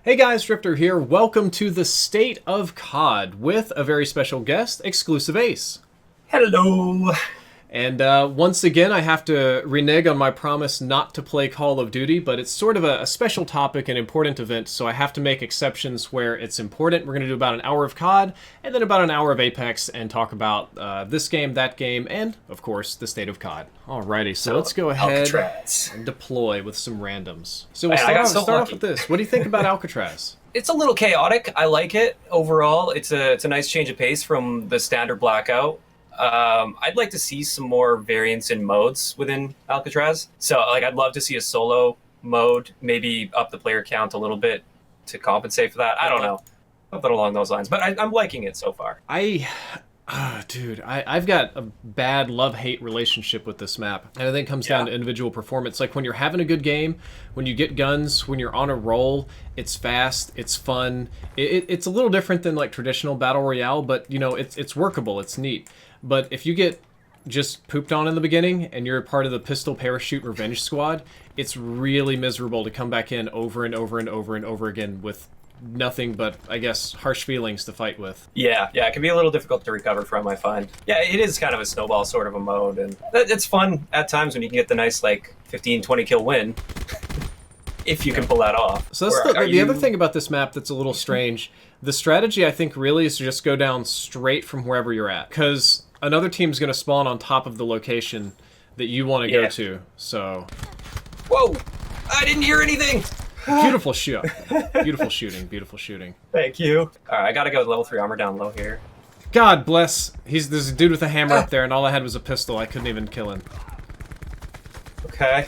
Hey guys, Drifter here. Welcome to the State of CoD with a very special guest, Exclusive Ace. Hello. And once again, I have to renege on my promise not to play Call of Duty, but it's sort of a special topic, an important event, so I have to make exceptions where it's important. We're going to do about an hour of CoD, and then about an hour of Apex, and talk about this game, that game, and, of course, the State of CoD. Alrighty, so let's go ahead Alcatraz. and deploy with some randoms. So we'll Man, I got start so off lucky. with this. What do you think about Alcatraz? It's a little chaotic. I like it overall. It's a nice change of pace from the standard Blackout. I'd like to see some more variants in modes within Alcatraz. So, I'd love to see a solo mode, maybe up the player count a little bit to compensate for that. I don't know, something along those lines. But I'm liking it so far. Dude, I've got a bad love-hate relationship with this map. And I think it comes down to individual performance. Like, when you're having a good game, when you get guns, when you're on a roll, it's fast, it's fun. It's a little different than, like, traditional Battle Royale, but, you know, it's workable, it's neat. But if you get just pooped on in the beginning and you're a part of the pistol parachute revenge squad, it's really miserable to come back in over and over and over and over again with nothing but, I guess, harsh feelings to fight with. Yeah, it can be a little difficult to recover from, I find. Yeah, it is kind of a snowball sort of a mode, and it's fun at times when you can get the nice, 15, 20 kill win. If you can pull that off. So that's the other thing about this map that's a little strange. The strategy, I think, really is to just go down straight from wherever you're at. Because another team's going to spawn on top of the location that you want to go to, so... Whoa! I didn't hear anything! Beautiful shoot. Beautiful shooting, beautiful shooting. Thank you. Alright, I gotta go with level 3 armor down low here. God bless. There's a dude with a hammer up there, and all I had was a pistol. I couldn't even kill him. Okay.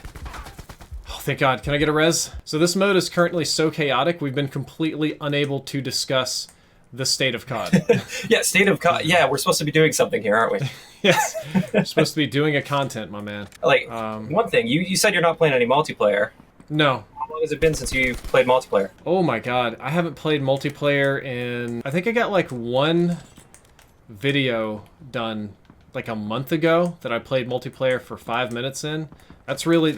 Oh, thank God. Can I get a res? So this mode is currently so chaotic, we've been completely unable to discuss the State of CoD. Yeah, State of CoD. Yeah, we're supposed to be doing something here, aren't we? Yes. We're supposed to be doing a content, my man. One thing, you said you're not playing any multiplayer. No. How long has it been since you played multiplayer? Oh my God. I haven't played multiplayer in... I think I got one video done a month ago that I played multiplayer for 5 minutes in. That's really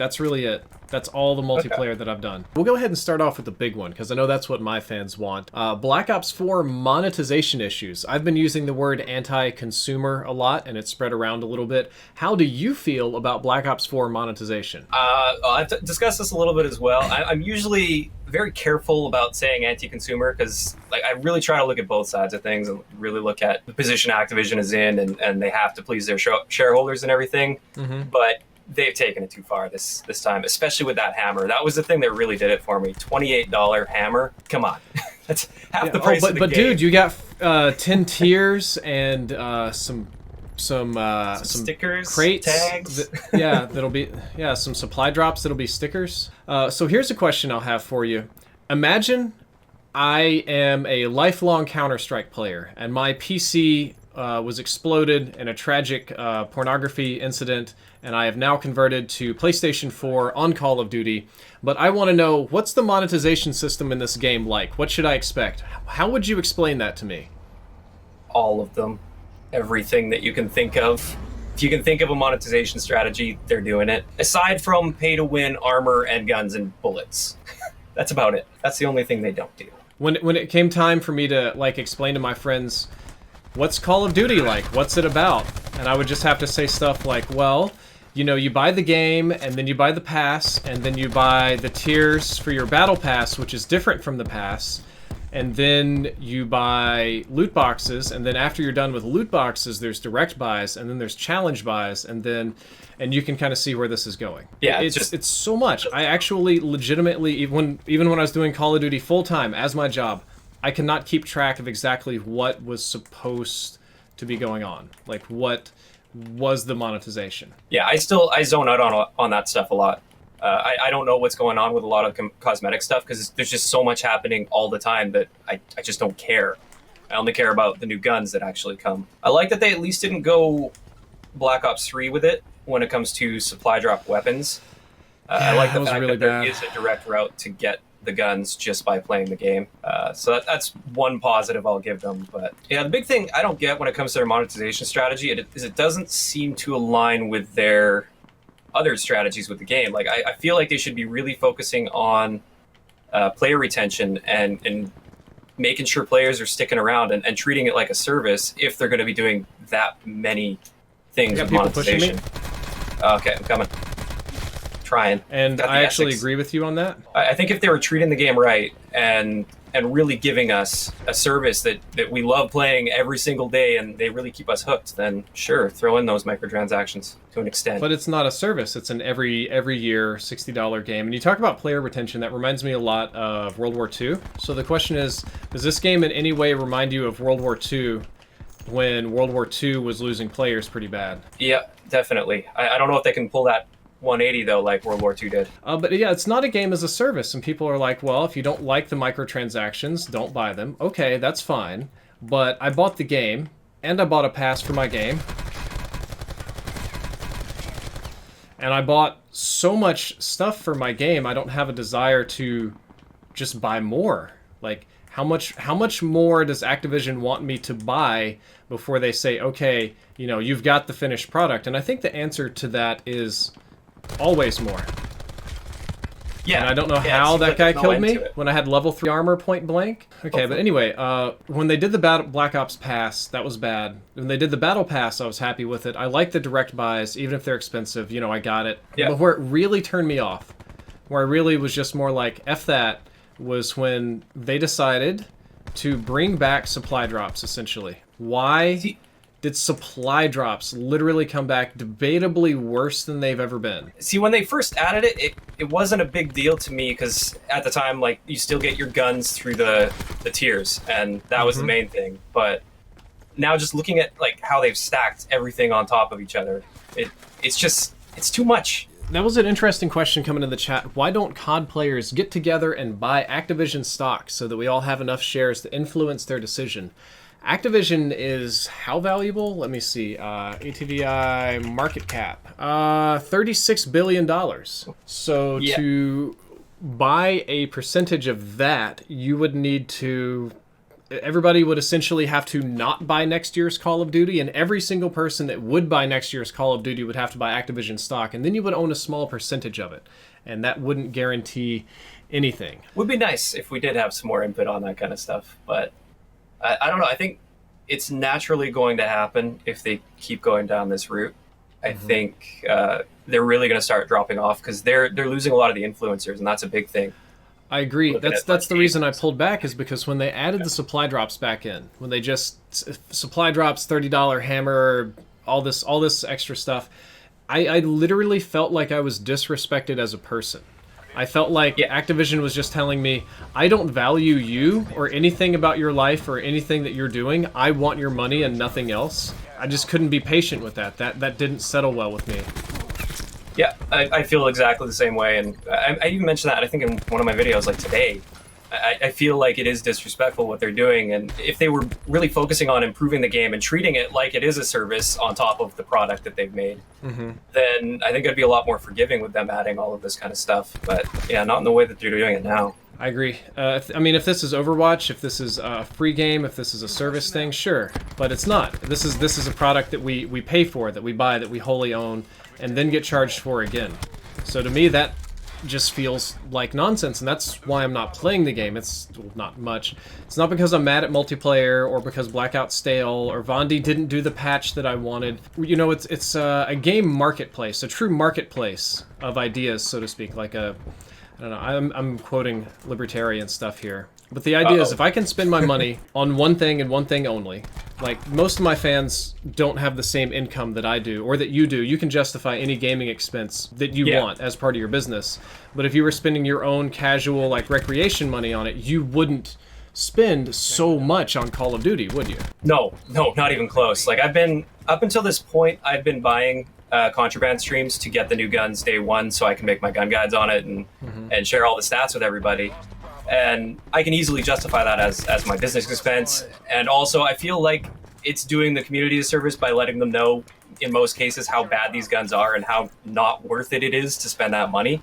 it. That's all the multiplayer that I've done. We'll go ahead and start off with the big one, because I know that's what my fans want. Black Ops 4 monetization issues. I've been using the word anti-consumer a lot, and it's spread around a little bit. How do you feel about Black Ops 4 monetization? I've discussed this a little bit as well. I'm usually very careful about saying anti-consumer, because I really try to look at both sides of things and really look at the position Activision is in, and they have to please their shareholders and everything. But they've taken it too far this time, especially with that hammer. That was the thing that really did it for me. $28 hammer. Come on. That's half the price of the game. Dude, you got 10 tiers and some stickers, crates, tags. That'll be some supply drops that'll be stickers. So here's a question I'll have for you. Imagine I am a lifelong Counter-Strike player and my PC was exploded in a tragic pornography incident, and I have now converted to PlayStation 4 on Call of Duty. But I want to know, what's the monetization system in this game like? What should I expect? How would you explain that to me? All of them. Everything that you can think of. If you can think of a monetization strategy, they're doing it. Aside from pay-to-win armor and guns and bullets. That's about it. That's the only thing they don't do. When it came time for me to explain to my friends, what's Call of Duty like? What's it about? And I would just have to say stuff like, well, you know, you buy the game, and then you buy the pass, and then you buy the tiers for your battle pass, which is different from the pass, and then you buy loot boxes, and then after you're done with loot boxes, there's direct buys, and then there's challenge buys, and you can kind of see where this is going. Yeah, it's so much. I actually legitimately, even when I was doing Call of Duty full-time as my job, I cannot keep track of exactly what was supposed to be going on. What was the monetization? Yeah, I zone out on that stuff a lot. I don't know what's going on with a lot of cosmetic stuff, because there's just so much happening all the time that I just don't care. I only care about the new guns that actually come. I like that they at least didn't go Black Ops 3 with it when it comes to supply drop weapons. I like the fact that there is a direct route to get the guns just by playing the game. So that's one positive I'll give them. But yeah, the big thing I don't get when it comes to their monetization strategy is it doesn't seem to align with their other strategies with the game. I feel like they should be really focusing on player retention and making sure players are sticking around and treating it like a service if they're going to be doing that many things with monetization. Okay, I'm coming. Trying. And I actually agree with you on that. I think if they were treating the game right and really giving us a service that we love playing every single day and they really keep us hooked, then sure, throw in those microtransactions to an extent. But it's not a service. It's an every year $60 game. And you talk about player retention, that reminds me a lot of World War II. So the question is, does this game in any way remind you of World War II when World War II was losing players pretty bad? Yeah, definitely. I don't know if they can pull that 180 though, like World War II did. But yeah, it's not a game as a service, and people are like, well, if you don't like the microtransactions, don't buy them. Okay, that's fine, but I bought the game, and I bought a pass for my game, and I bought so much stuff for my game, I don't have a desire to just buy more. Like, how much more does Activision want me to buy before they say, okay, you know, you've got the finished product? And I think the answer to that is always more. Yeah. And I don't know how that guy killed me when I had level 3 armor point blank. Okay, but anyway, when they did the Black Ops Pass, that was bad. When they did the Battle Pass, I was happy with it. I like the direct buys, even if they're expensive. You know, I got it. Yeah. But where it really turned me off, where I really was just more like, F that, was when they decided to bring back supply drops, essentially. Why did supply drops literally come back debatably worse than they've ever been? See, when they first added it wasn't a big deal to me because at the time, like, you still get your guns through the tiers, and that was the main thing. But now just looking at like how they've stacked everything on top of each other, it's too much. That was an interesting question coming in the chat. Why don't COD players get together and buy Activision stock so that we all have enough shares to influence their decision? Activision is how valuable? Let me see. ATVI market cap. $36 billion. So yeah. To buy a percentage of that, you would need to... Everybody would essentially have to not buy next year's Call of Duty, and every single person that would buy next year's Call of Duty would have to buy Activision stock, and then you would own a small percentage of it, and that wouldn't guarantee anything. Would be nice if we did have some more input on that kind of stuff, but I don't know. I think it's naturally going to happen if they keep going down this route. I think they're really going to start dropping off because they're losing a lot of the influencers, and that's a big thing. I agree. That's the reason I pulled back, is because when they added the supply drops back in, when they just supply drops, $30 hammer, all this extra stuff, I literally felt like I was disrespected as a person. I felt like Activision was just telling me, I don't value you or anything about your life or anything that you're doing. I want your money and nothing else. I just couldn't be patient with that. That didn't settle well with me. Yeah, I feel exactly the same way, and I even mentioned that, I think, in one of my videos, like today. I feel like it is disrespectful what they're doing, and if they were really focusing on improving the game and treating it like it is a service on top of the product that they've made, then I think I'd be a lot more forgiving with them adding all of this kind of stuff. But yeah, not in the way that they're doing it now. I agree. If this is Overwatch, if this is a free game, if this is a service thing, sure. But it's not. This is a product that we pay for, that we buy, that we wholly own, and then get charged for again. So to me, that just feels like nonsense, and that's why I'm not playing the game. It's not much. It's not because I'm mad at multiplayer or because Blackout's stale or Vondi didn't do the patch that I wanted. You know, it's a game marketplace, a true marketplace of ideas, so to speak, like a... I don't know, I'm quoting libertarian stuff here. But the idea is, if I can spend my money on one thing and one thing only, like most of my fans don't have the same income that I do, or that you do. You can justify any gaming expense that you want as part of your business. But if you were spending your own casual, like, recreation money on it, you wouldn't spend so much on Call of Duty, would you? No, not even close. Like, up until this point, I've been buying contraband streams to get the new guns day one so I can make my gun guides on it and share all the stats with everybody. And I can easily justify that as my business expense. And also, I feel like it's doing the community a service by letting them know, in most cases, how bad these guns are and how not worth it is to spend that money.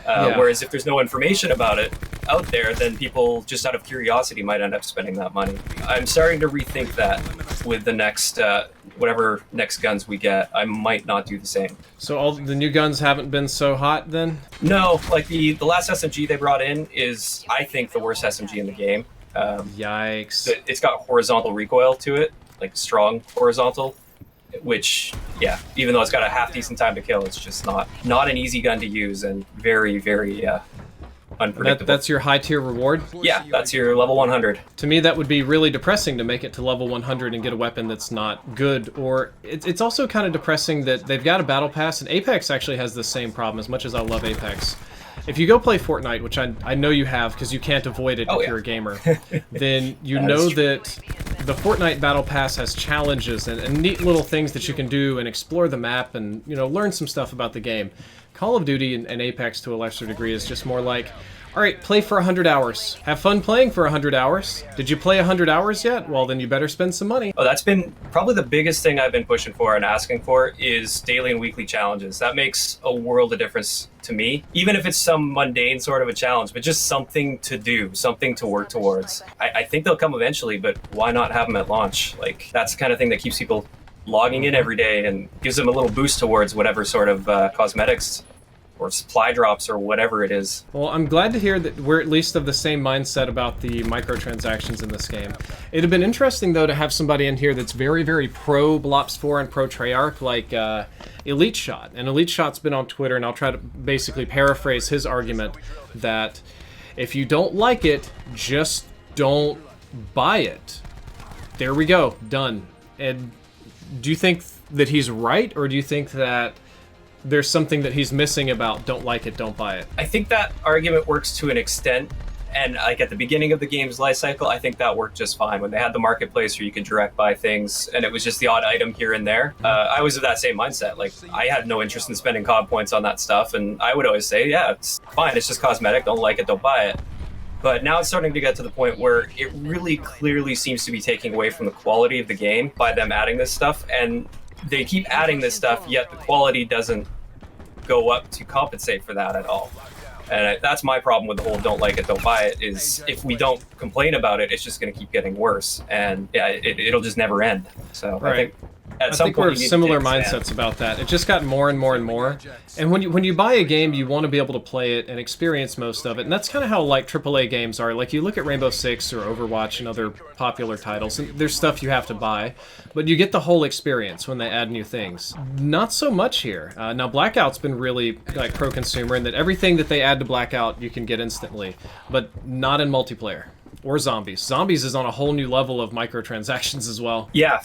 Whereas if there's no information about it out there, then people, just out of curiosity, might end up spending that money. I'm starting to rethink that with the next whatever next guns we get, I might not do the same. So all the new guns haven't been so hot then? No, like the last SMG they brought in is, I think, the worst SMG in the game. Yikes. It's got horizontal recoil to it, like strong horizontal, which, yeah, even though it's got a half decent time to kill, it's just not an easy gun to use and very, very unpredictable. That's your high tier reward? Yeah, that's your level 100. To me, that would be really depressing to make it to level 100 and get a weapon that's not good. Or it's also kind of depressing that they've got a battle pass, and Apex actually has the same problem, as much as I love Apex. If you go play Fortnite, which I know you have because you can't avoid it if you're a gamer, then you know that the Fortnite Battle Pass has challenges and neat little things that you can do and explore the map and, you know, learn some stuff about the game. Call of Duty and Apex to a lesser degree is just more like, all right, play for 100 hours. Have fun playing for 100 hours. Did you play 100 hours yet? Well, then you better spend some money. Oh, that's been probably the biggest thing I've been pushing for and asking for is daily and weekly challenges. That makes a world of difference to me, even if it's some mundane sort of a challenge, but just something to do, something to work towards. I think they'll come eventually, but why not have them at launch? Like, that's the kind of thing that keeps people logging in every day and gives them a little boost towards whatever sort of cosmetics or supply drops or whatever it is. Well, I'm glad to hear that we're at least of the same mindset about the microtransactions in this game. It'd have been interesting, though, to have somebody in here that's very, very pro Blops 4 and pro Treyarch, like Elite Shot. And Elite Shot's been on Twitter, and I'll try to basically paraphrase his argument that if you don't like it, just don't buy it. There we go. Done. And do you think that he's right, or do you think that there's something that he's missing about don't like it, don't buy it? I think that argument works to an extent, and like at the beginning of the game's life cycle, I think that worked just fine when they had the marketplace where you could direct buy things and it was just the odd item here and there. I was of that same mindset. Like, I had no interest in spending COD points on that stuff, and I would always say, yeah, it's fine, it's just cosmetic, don't like it, don't buy it. But now it's starting to get to the point where it really clearly seems to be taking away from the quality of the game by them adding this stuff, and they keep adding this stuff, yet the quality doesn't go up to compensate for that at all. And that's my problem with the whole don't like it, don't buy it, is if we don't complain about it, it's just going to keep getting worse. And yeah, it'll just never end. So right. I think we're similar mindsets about that. It just got more and more and more. And when you buy a game, you want to be able to play it and experience most of it. And that's kind of how like AAA games are. Like you look at Rainbow Six or Overwatch and other popular titles, and there's stuff you have to buy, but you get the whole experience when they add new things. Not so much here. Now Blackout's been really like pro-consumer in that everything that they add to Blackout you can get instantly, but not in multiplayer. Or Zombies. Zombies is on a whole new level of microtransactions as well. Yeah,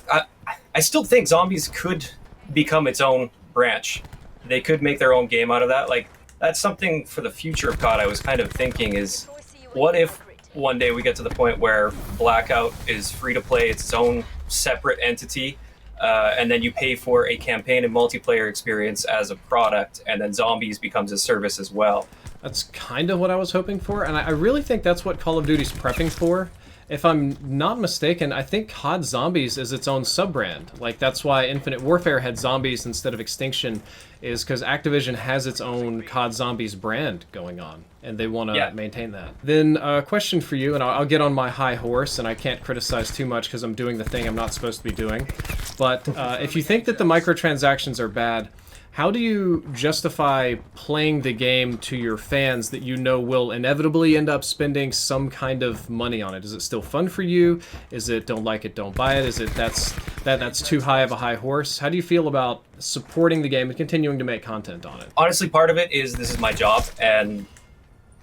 I still think Zombies could become its own branch. They could make their own game out of that. Like, that's something for the future of COD I was kind of thinking is, what if one day we get to the point where Blackout is free to play, it's its own separate entity, and then you pay for a campaign and multiplayer experience as a product, and then Zombies becomes a service as well. That's kind of what I was hoping for, and I really think that's what Call of Duty's prepping for. If I'm not mistaken, I think COD Zombies is its own sub-brand. Like, that's why Infinite Warfare had Zombies instead of Extinction, is because Activision has its own COD Zombies brand going on, and they want to maintain that. Then a question for you, and I'll get on my high horse, and I can't criticize too much because I'm doing the thing I'm not supposed to be doing. But if you think that the microtransactions are bad, how do you justify playing the game to your fans that you know will inevitably end up spending some kind of money on it? Is it still fun for you? Is it don't like it, don't buy it? Is it that's too high of a high horse? How do you feel about supporting the game and continuing to make content on it? Honestly, part of it is this is my job, and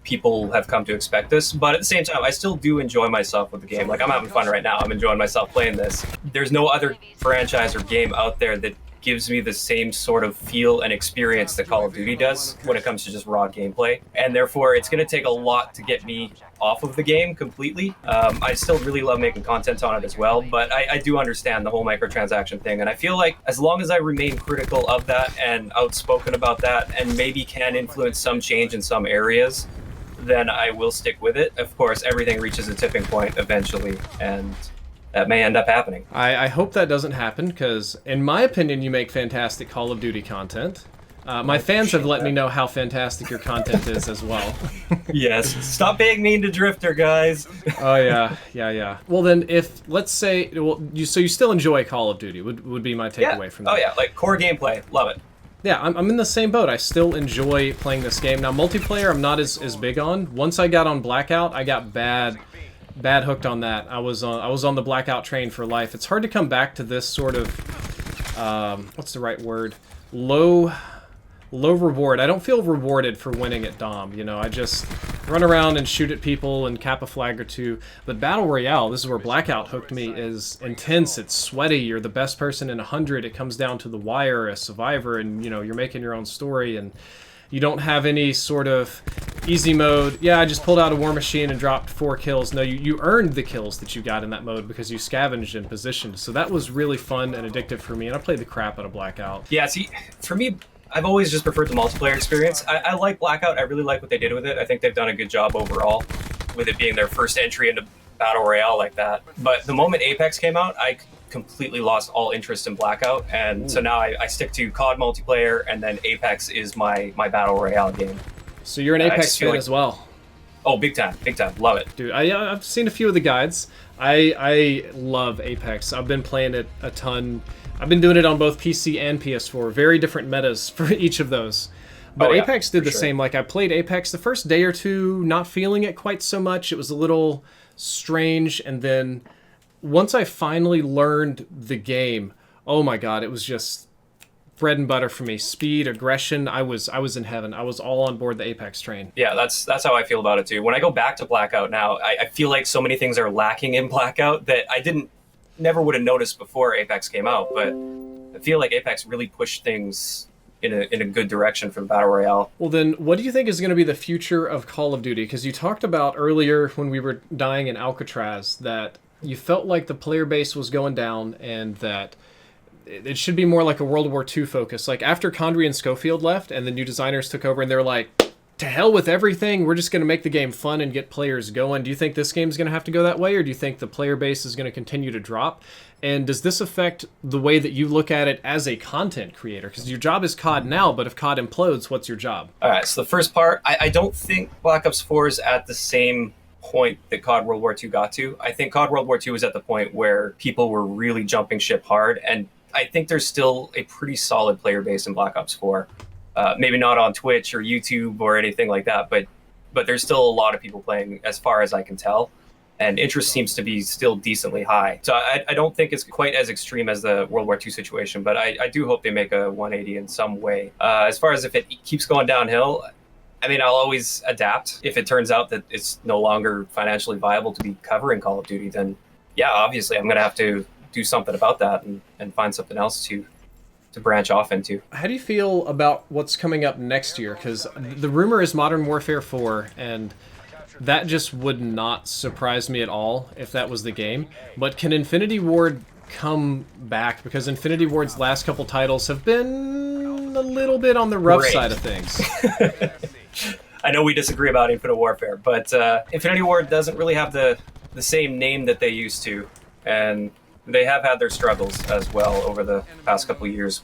people have come to expect this, but at the same time, I still do enjoy myself with the game. Like, I'm having fun right now. I'm enjoying myself playing this. There's no other franchise or game out there that gives me the same sort of feel and experience that Call of Duty does when it comes to just raw gameplay. And therefore, it's going to take a lot to get me off of the game completely. I still really love making content on it as well, but I do understand the whole microtransaction thing. And I feel like as long as I remain critical of that and outspoken about that and maybe can influence some change in some areas, then I will stick with it. Of course, everything reaches a tipping point eventually, and that may end up happening. I hope that doesn't happen, because in my opinion, you make fantastic Call of Duty content. My fans have let me know how fantastic your content is as well. Yes. Stop being mean to Drifter, guys. Oh yeah. Well then, if let's say, you still enjoy Call of Duty would be my takeaway from that. Oh yeah, like core gameplay, love it. Yeah, I'm in the same boat. I still enjoy playing this game. Now multiplayer, I'm not as big on. Once I got on Blackout, I got bad hooked on that. I was on the Blackout train for life. It's hard to come back to this sort of what's the right word? Low reward. I don't feel rewarded for winning at Dom. You know, I just run around and shoot at people and cap a flag or two. But Battle Royale, this is where Blackout hooked me, is intense. It's sweaty. You're the best person in 100. It comes down to the wire, a survivor, and you know, you're making your own story, and you don't have any sort of easy mode. Yeah, I just pulled out a war machine and dropped 4 kills. No, you earned the kills that you got in that mode because you scavenged and positioned. So that was really fun and addictive for me, and I played the crap out of Blackout. Yeah, see, for me, I've always just preferred the multiplayer experience. I like Blackout. I really like what they did with it. I think they've done a good job overall with it being their first entry into Battle Royale like that. But the moment Apex came out, I completely lost all interest in Blackout. And so now I stick to CoD multiplayer, and then Apex is my Battle Royale game. So you're an Apex fan as well? Oh, big time. Love it. Dude, I've seen a few of the guides. I love Apex. I've been playing it a ton. I've been doing it on both PC and PS4. Very different metas for each of those. But Apex did the same. Like, I played Apex the first day or two, not feeling it quite so much. It was a little strange. And then once I finally learned the game, oh my god, it was just bread and butter for me. Speed, aggression, I was in heaven. I was all on board the Apex train. Yeah, that's how I feel about it too. When I go back to Blackout now, I feel like so many things are lacking in Blackout that I never would have noticed before Apex came out, but I feel like Apex really pushed things in a good direction for the Battle Royale. Well then, what do you think is going to be the future of Call of Duty? Because you talked about earlier when we were dying in Alcatraz that you felt like the player base was going down and that it should be more like a World War II focus. Like after Condrey and Schofield left and the new designers took over and they're like, to hell with everything, we're just going to make the game fun and get players going. Do you think this game's going to have to go that way, or do you think the player base is going to continue to drop? And does this affect the way that you look at it as a content creator? Because your job is COD now, but if COD implodes, what's your job? All right, so the first part, I don't think Black Ops 4 is at the same point that COD World War II got to. I think COD World War II was at the point where people were really jumping ship hard, and I think there's still a pretty solid player base in Black Ops 4. Maybe not on Twitch or YouTube or anything like that, but there's still a lot of people playing as far as I can tell, and interest seems to be still decently high. So I don't think it's quite as extreme as the World War II situation, but I do hope they make a 180 in some way. As far as if it keeps going downhill, I mean, I'll always adapt. If it turns out that it's no longer financially viable to be covering Call of Duty, then yeah, obviously I'm going to have to do something about that and find something else to branch off into. How do you feel about what's coming up next year? Because the rumor is Modern Warfare 4, and that just would not surprise me at all if that was the game. But can Infinity Ward come back? Because Infinity Ward's last couple titles have been a little bit on the rough side of things. I know we disagree about Infinite Warfare, but Infinity Ward doesn't really have the same name that they used to, and they have had their struggles as well over the past couple of years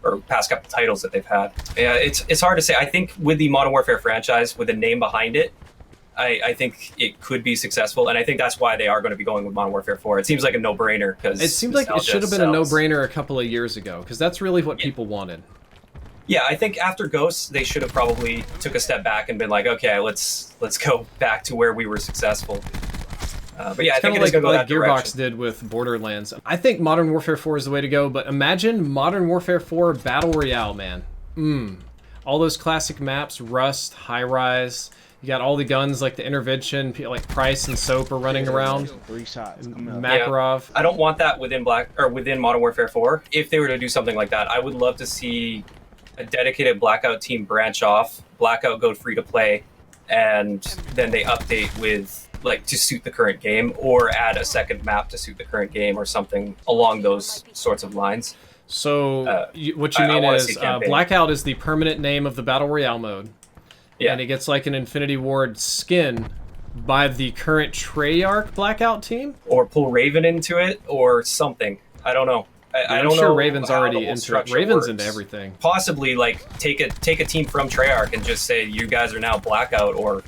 or past couple titles that they've had. Yeah, it's hard to say. I think with the Modern Warfare franchise, with the name behind it, I think it could be successful, and I think that's why they are going to be going with Modern Warfare 4. It seems like a no-brainer. It seems like it should have been a no-brainer a couple of years ago, because that's really what people wanted. Yeah, I think after Ghosts, they should have probably took a step back and been like, okay, let's go back to where we were successful. But yeah, I think it's going to go that Gearbox direction. did with Borderlands. I think Modern Warfare 4 is the way to go, but imagine Modern Warfare 4 Battle Royale, man. All those classic maps, Rust, High Rise. You got all the guns like the Intervention, like Price and Soap are running around. 3 shots. Makarov. Yeah, I don't want that within Modern Warfare 4. If they were to do something like that, I would love to see a dedicated Blackout team branch off, Blackout go free to play, and then they update with like to suit the current game, or add a second map to suit the current game, or something along those sorts of lines. So what you mean is Blackout is the permanent name of the Battle Royale mode. Yeah. And it gets like an Infinity Ward skin by the current Treyarch Blackout team? Or pull Raven into it, or something. I don't know. I I'm don't sure know. Raven's how the already whole into it. structure Raven's works. into everything. Possibly like take a team from Treyarch and just say you guys are now Blackout, or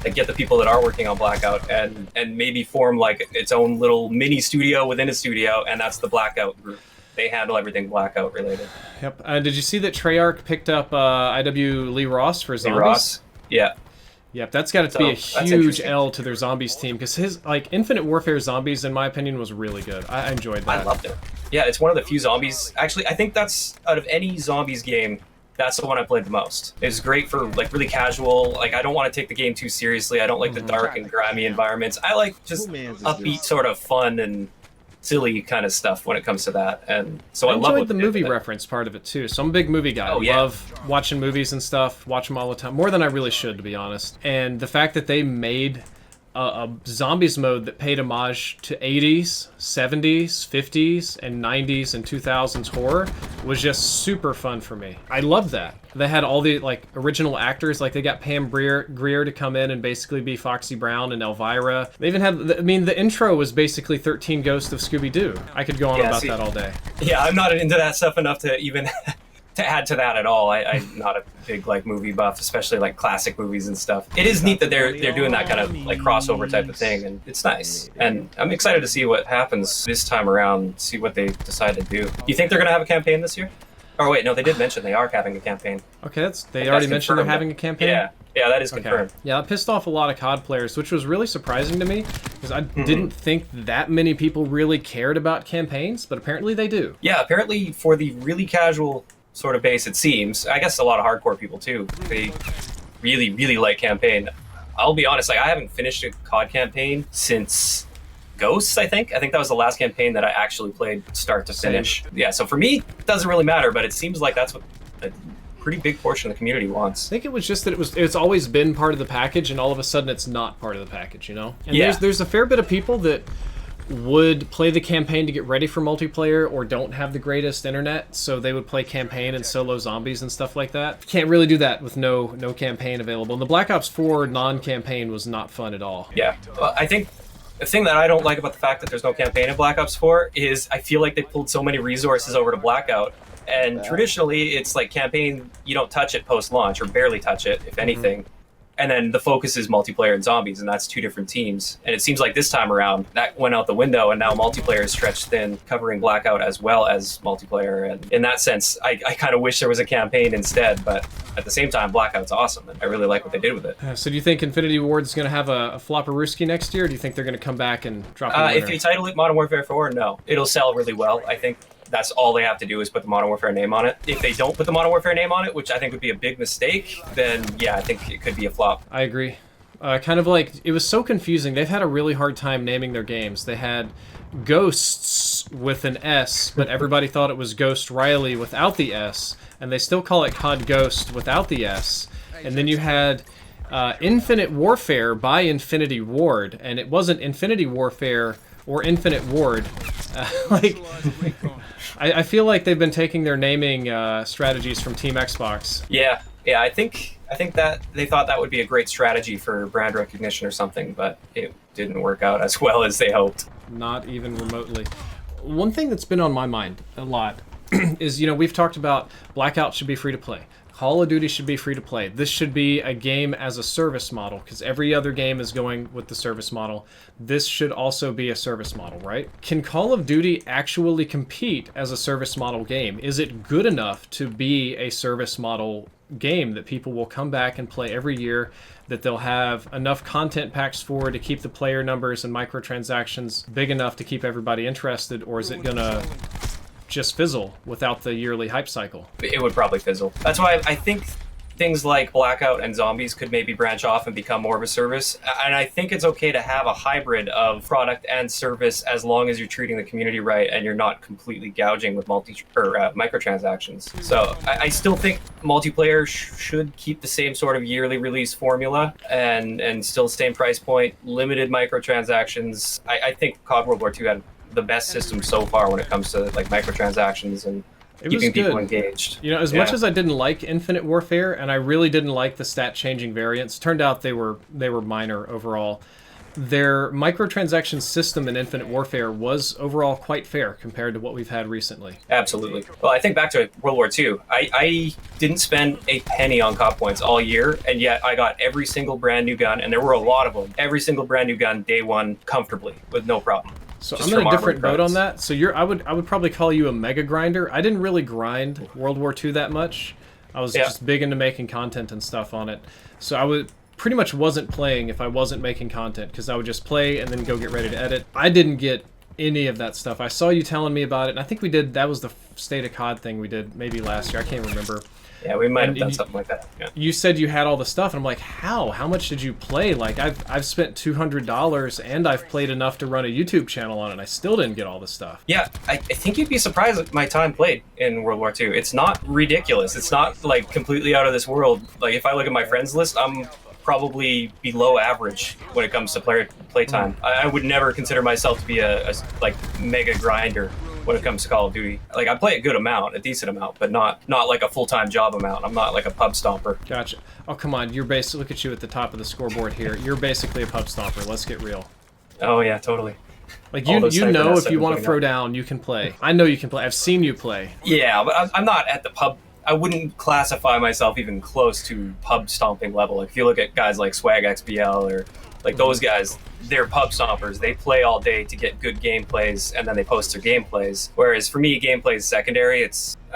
like, get the people that are working on Blackout and maybe form like its own little mini studio within a studio, and that's the Blackout group. They handle everything Blackout related. Yep. Did you see that Treyarch picked up IW Lee Ross for Zombies? Lee Ross, yeah. Yep, that's got to So, be a that's huge interesting. L to their Zombies team, because his Infinite Warfare Zombies, in my opinion, was really good. I enjoyed that. I loved it. Yeah, it's one of the few zombies. Actually, I think that's out of any zombies game, that's the one I played the most. It's great for like really casual. Like, I don't want to take the game too seriously. I don't like the dark and grimy environments. I like just upbeat, sort of fun and silly kind of stuff when it comes to that. And so I love enjoyed what the they did movie with it. reference part of it too. So I'm a big movie guy. Oh, I yeah. love watching movies and stuff. Watch them all the time, more than I really should, to be honest. And the fact that they made a zombies mode that paid homage to 80s, 70s, 50s, and 90s and 2000s horror was just super fun for me. I loved that. They had all the like original actors, like they got Pam Grier to come in and basically be Foxy Brown and Elvira. They even had, the intro was basically 13 Ghosts of Scooby-Doo. I could go on about that all day. Yeah, I'm not into that stuff enough to even to add to that at all. I'm not a big like movie buff, especially like classic movies and stuff. It is neat that they're doing that kind of like crossover type of thing, and it's nice. And I'm excited to see what happens this time around, see what they decide to do. You think they're gonna have a campaign this year? Oh wait, no, they did mention they are having a campaign. Okay, they already mentioned they're confirmed. having a campaign? Yeah, that is confirmed. Yeah, it pissed off a lot of COD players, which was really surprising to me, because I didn't think that many people really cared about campaigns, but apparently they do. Yeah, apparently for the really casual sort of base, it seems. I guess a lot of hardcore people too. They really, really like campaign. I'll be honest, like I haven't finished a COD campaign since Ghosts, I think. I think that was the last campaign that I actually played start to finish. Yeah, so for me, it doesn't really matter, but it seems like that's what a pretty big portion of the community wants. I think it was just that it's always been part of the package, and all of a sudden it's not part of the package, you know? And Yeah. there's a fair bit of people that would play the campaign to get ready for multiplayer or don't have the greatest internet, so they would play campaign and solo zombies and stuff like that. Can't really do that with no campaign available. And the Black Ops 4 non-campaign was not fun at all. Yeah, well, I think the thing that I don't like about the fact that there's no campaign in Black Ops 4 is I feel like they pulled so many resources over to Blackout. And traditionally, it's like campaign, you don't touch it post-launch, or barely touch it, if anything. And then the focus is multiplayer and zombies, and that's two different teams. And it seems like this time around, that went out the window, and now multiplayer is stretched thin, covering Blackout as well as multiplayer. And in that sense, I kind of wish there was a campaign instead, but at the same time, Blackout's awesome, and I really like what they did with it. So do you think Infinity Ward is going to have a flopperooski next year, or do you think they're going to come back and drop a winner? If you title it Modern Warfare 4, no. It'll sell really well. I think that's all they have to do is put the Modern Warfare name on it. If they don't put the Modern Warfare name on it, which I think would be a big mistake, then yeah, I think it could be a flop. I agree. Kind of like, it was so confusing. They've had a really hard time naming their games. They had Ghosts with an S, but everybody thought it was Ghost Riley without the S, and they still call it COD Ghost without the S. And then you had Infinite Warfare by Infinity Ward, and it wasn't Infinity Warfare or Infinite Ward. I feel like they've been taking their naming strategies from Team Xbox. Yeah, I think that they thought that would be a great strategy for brand recognition or something, but it didn't work out as well as they hoped. Not even remotely. One thing that's been on my mind a lot is, we've talked about Blackout should be free to play. Call of Duty should be free to play. This should be a game as a service model, because every other game is going with the service model. This should also be a service model, right? Can Call of Duty actually compete as a service model game? Is it good enough to be a service model game that people will come back and play every year, that they'll have enough content packs for to keep the player numbers and microtransactions big enough to keep everybody interested, or is it gonna just fizzle without the yearly hype cycle? It would probably fizzle. That's why I think things like Blackout and Zombies could maybe branch off and become more of a service. And I think it's okay to have a hybrid of product and service as long as you're treating the community right and you're not completely gouging with microtransactions. So I still think multiplayer should keep the same sort of yearly release formula and still same price point, limited microtransactions. I think COD World War II had the best system so far when it comes to like microtransactions and keeping people engaged. As much as I didn't like Infinite Warfare, and I really didn't like the stat changing variants, turned out they were minor overall. their microtransaction system in Infinite Warfare was overall quite fair compared to what we've had recently. Absolutely. Well, I think back to World War II. I didn't spend a penny on COD points all year, and yet I got every single brand new gun, and there were a lot of them. Every single brand new gun day one comfortably with no problem. So I'm in a different boat on that. So I would probably call you a mega grinder. I didn't really grind World War II that much. I was just big into making content and stuff on it. So I would pretty much wasn't playing if I wasn't making content, because I would just play and then go get ready to edit. I didn't get any of that stuff. I saw you telling me about it, and I think we did, that was the State of CoD thing we did maybe last year. I can't remember. Yeah, we might have done something like that. Yeah. You said you had all the stuff, and I'm like, how? How much did you play? Like, I've spent $200, and I've played enough to run a YouTube channel on it, and I still didn't get all the stuff. Yeah, I think you'd be surprised at my time played in World War II. It's not ridiculous. It's not, like, completely out of this world. Like, if I look at my friends list, I'm probably below average when it comes to playtime. I would never consider myself to be a like mega grinder when it comes to Call of Duty. Like, I play a good amount, a decent amount, but not like a full-time job amount. I'm not like a pub stomper. Gotcha. Oh, come on. You're basically, look at you at the top of the scoreboard here. You're basically a pub stomper. Let's get real. Oh yeah, totally. Like, you know, if you want to throw down, you can play. I know you can play. I've seen you play. Yeah, but I'm not at the pub. I wouldn't classify myself even close to pub stomping level. Like, if you look at guys like Swag XBL or like those guys, they're pub stompers. They play all day to get good gameplays, and then they post their gameplays. Whereas for me, gameplay is secondary.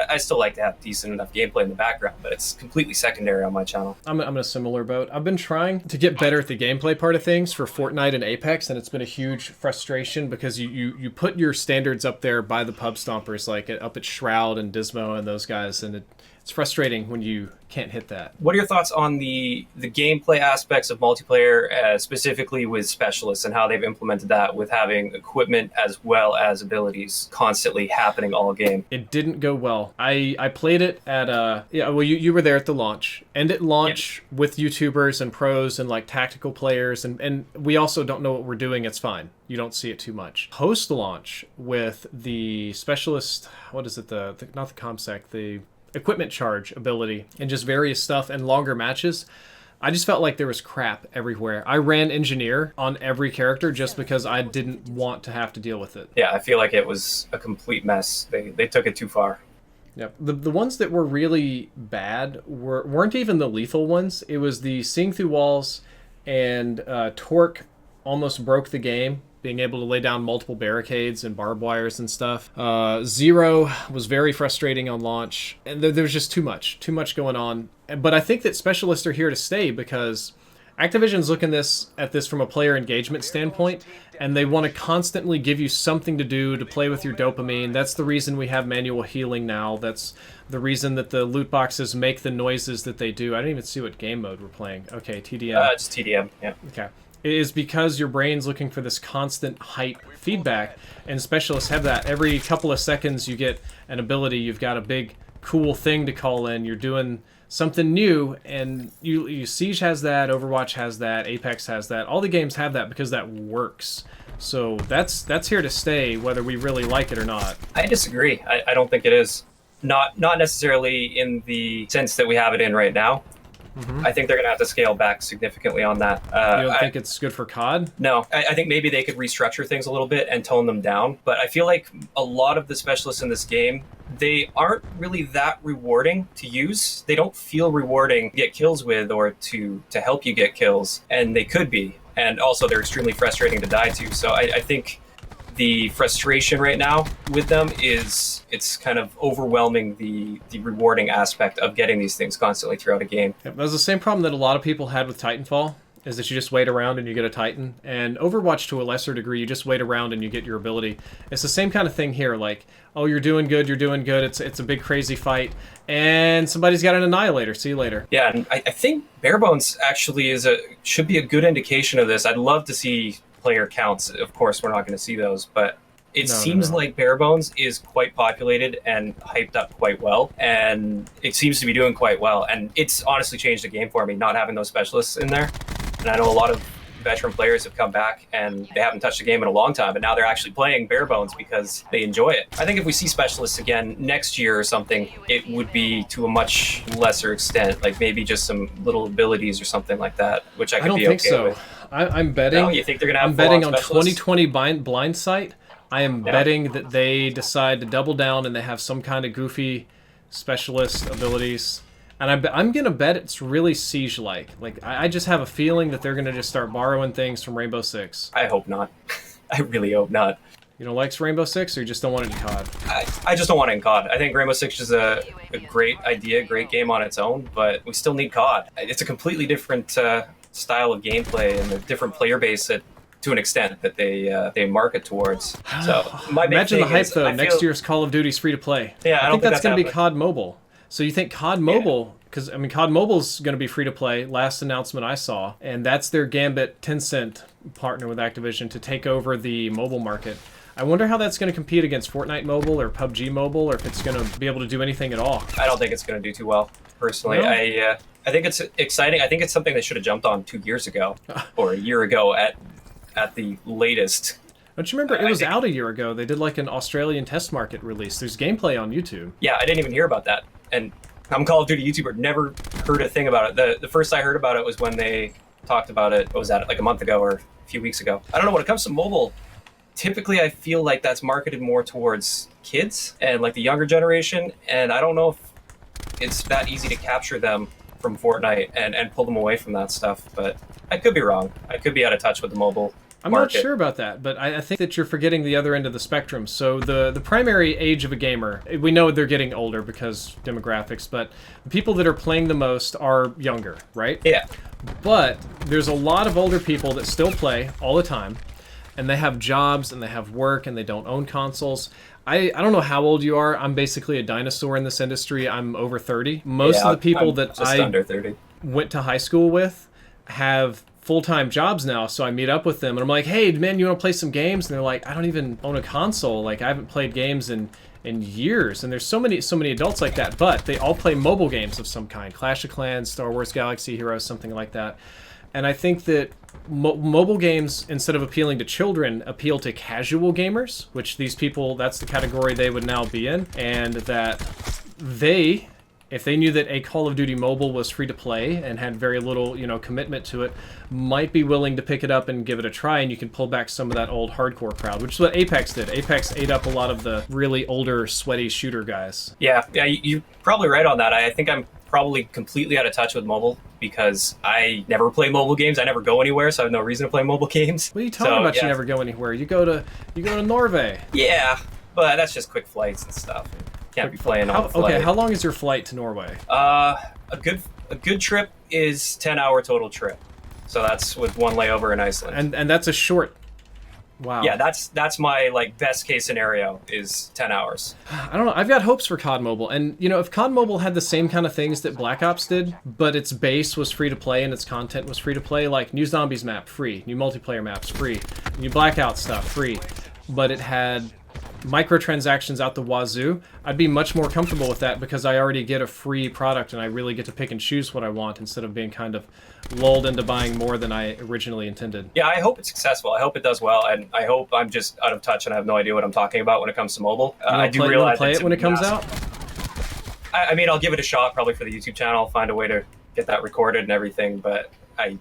I still like to have decent enough gameplay in the background, but it's completely secondary on my channel. I'm in a similar boat. I've been trying to get better at the gameplay part of things for Fortnite and Apex, and it's been a huge frustration because you put your standards up there by the pub stompers, like up at Shroud and Dismo and those guys, and it's frustrating when you can't hit that. What are your thoughts on the gameplay aspects of multiplayer, specifically with specialists, and how they've implemented that with having equipment as well as abilities constantly happening all game? It didn't go well. I played it at you were there at the launch, and at launch with YouTubers and pros and like tactical players, and we also don't know what we're doing. It's fine. You don't see it too much. Post launch with the specialist, what is it? Not the ComSec, the equipment charge ability, and just various stuff and longer matches, I just felt like there was crap everywhere. I ran engineer on every character just because I didn't want to have to deal with it. Yeah, I feel like it was a complete mess. They took it too far. Yep. The ones that were really bad weren't even the lethal ones. It was the seeing through walls, and Torque almost broke the game, being able to lay down multiple barricades and barbed wires and stuff. Zero was very frustrating on launch, and there was just too much going on. But I think that specialists are here to stay because Activision's looking at this from a player engagement standpoint, and they want to constantly give you something to do to play with your dopamine. That's the reason we have manual healing now. That's the reason that the loot boxes make the noises that they do. I didn't even see what game mode we're playing. Okay, TDM. Just TDM, yeah. Okay. It is because your brain's looking for this constant hype feedback, and specialists have that. Every couple of seconds you get an ability, you've got a big cool thing to call in, you're doing something new, and you Siege has that, Overwatch has that, Apex has that. All the games have that because that works. So that's here to stay, whether we really like it or not. I disagree. I don't think it is. Not necessarily in the sense that we have it in right now. Mm-hmm. I think they're going to have to scale back significantly on that. You don't think it's good for COD? No. I think maybe they could restructure things a little bit and tone them down. But I feel like a lot of the specialists in this game, they aren't really that rewarding to use. They don't feel rewarding to get kills with or to help you get kills. And they could be. And also, they're extremely frustrating to die to. So I think the frustration right now with them is it's kind of overwhelming the rewarding aspect of getting these things constantly throughout a game. Yep, that was the same problem that a lot of people had with Titanfall, is that you just wait around and you get a Titan. And Overwatch, to a lesser degree, you just wait around and you get your ability. It's the same kind of thing here, like, oh, you're doing good, it's a big crazy fight, and somebody's got an Annihilator, see you later. Yeah, and I think Barebones actually should be a good indication of this. I'd love to see player counts. Of course, we're not going to see those, but it seems like Barebones is quite populated and hyped up quite well, and it seems to be doing quite well. And it's honestly changed the game for me, not having those specialists in there. And I know a lot of veteran players have come back and they haven't touched the game in a long time, but now they're actually playing Barebones because they enjoy it. I think if we see specialists again next year or something, it would be to a much lesser extent, like maybe just some little abilities or something like that, which I could be okay with. I'm betting. No, you think they're gonna have I'm betting on specialists? 2020 blind sight. I am betting that they decide to double down and they have some kind of goofy specialist abilities. And I'm gonna bet it's really Siege-like. Like I just have a feeling that they're gonna just start borrowing things from Rainbow Six. I hope not. I really hope not. You don't like Rainbow Six, or you just don't want it in COD? I just don't want it in COD. I think Rainbow Six is a great idea, great game on its own, but we still need COD. It's a completely different style of gameplay and a different player base to an extent that they market towards. So my big Imagine the thing hype is, though. I Next feel- year's Call of Duty's free to play. Yeah, I don't think that's think going to be that's COD Mobile. So you think COD Mobile? Because I mean, COD Mobile's going to be free to play. Last announcement I saw, and that's their Gambit Tencent partner with Activision to take over the mobile market. I wonder how that's going to compete against Fortnite Mobile or PUBG Mobile, or if it's going to be able to do anything at all. I don't think it's going to do too well, personally. No? I think it's exciting. I think it's something they should have jumped on 2 years ago, or a year ago at the latest. Don't you remember, it was out a year ago. They did like an Australian test market release. There's gameplay on YouTube. Yeah, I didn't even hear about that. And I'm a Call of Duty YouTuber, never heard a thing about it. The first I heard about it was when they talked about it, what was that, like a month ago or a few weeks ago. I don't know, when it comes to mobile, typically I feel like that's marketed more towards kids and like the younger generation, and I don't know if it's that easy to capture them from Fortnite and pull them away from that stuff, but I could be wrong. I could be out of touch with the mobile I'm market. not sure about that, but I think that you're forgetting the other end of the spectrum. So the primary age of a gamer, we know they're getting older because demographics, but the people that are playing the most are younger, right? Yeah. But there's a lot of older people that still play all the time, and they have jobs and they have work and they don't own consoles. I don't know how old you are. I'm basically a dinosaur in this industry. I'm over 30. Most of the people I'm that just I under 30. went to high school with have full-time jobs now, so I meet up with them and I'm like, hey man, you want to play some games? And they're like, I don't even own a console. Like, I haven't played games in years. And there's so many adults like that, but they all play mobile games of some kind. Clash of Clans, Star Wars Galaxy Heroes, something like that. And I think that mobile games, instead of appealing to children, appeal to casual gamers, which these people, that's the category they would now be in, and that they, if they knew that a Call of Duty Mobile was free to play and had very little, commitment to it, might be willing to pick it up and give it a try, and you can pull back some of that old hardcore crowd, which is what Apex did. Apex ate up a lot of the really older, sweaty shooter guys. Yeah, you're probably right on that. I think I'm probably completely out of touch with mobile because I never play mobile games. I never go anywhere, so I have no reason to play mobile games. What are you talking about? Yeah. You never go anywhere. You go to Norway. Yeah, but that's just quick flights and stuff. Can't be playing on the flight. Okay, how long is your flight to Norway? A good trip is 10-hour total trip. So that's with one layover in Iceland. And that's a short. Wow. Yeah, that's my best case scenario is 10 hours. I don't know. I've got hopes for COD Mobile. And if COD Mobile had the same kind of things that Black Ops did, but its base was free to play and its content was free to play, like new zombies map free, new multiplayer maps free, new Blackout stuff free, but it had microtransactions out the wazoo, I'd be much more comfortable with that because I already get a free product and I really get to pick and choose what I want instead of being kind of lulled into buying more than I originally intended. Yeah, I hope it's successful. I hope it does well, and I hope I'm just out of touch and I have no idea what I'm talking about when it comes to mobile. I do realize play it when it comes out. I mean, I'll give it a shot probably for the YouTube channel. Find a way to get that recorded and everything, but I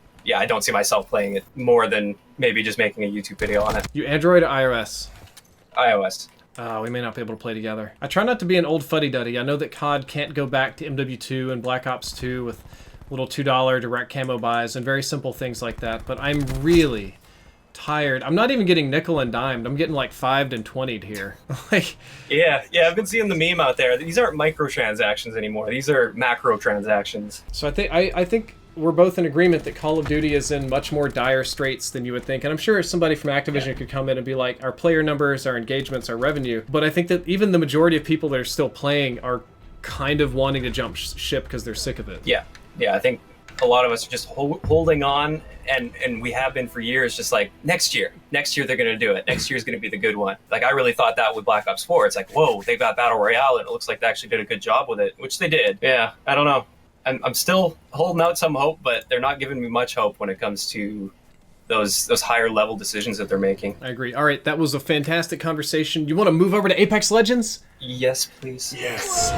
don't see myself playing it more than maybe just making a YouTube video on it. You Android or iOS? iOS. We may not be able to play together. I try not to be an old fuddy-duddy. I know that COD can't go back to MW2 and Black Ops 2 with little $2 direct camo buys and very simple things like that, but I'm really tired. I'm not even getting nickel and dimed. I'm getting like 5'd and 20'd here. Yeah, I've been seeing the meme out there. These aren't microtransactions anymore. These are macro transactions. So I think we're both in agreement that Call of Duty is in much more dire straits than you would think. And I'm sure somebody from Activision could come in and be like, our player numbers, our engagements, our revenue. But I think that even the majority of people that are still playing are kind of wanting to jump ship because they're sick of it. Yeah, I think a lot of us are just holding on, and we have been for years, just like, next year they're going to do it. Next year's going to be the good one. Like, I really thought that with Black Ops 4. It's like, whoa, they got Battle Royale, and it looks like they actually did a good job with it, which they did. Yeah, I don't know. I'm still holding out some hope, but they're not giving me much hope when it comes to those higher level decisions that they're making. I agree. All right, that was a fantastic conversation. You want to move over to Apex Legends? Yes, please. Yes.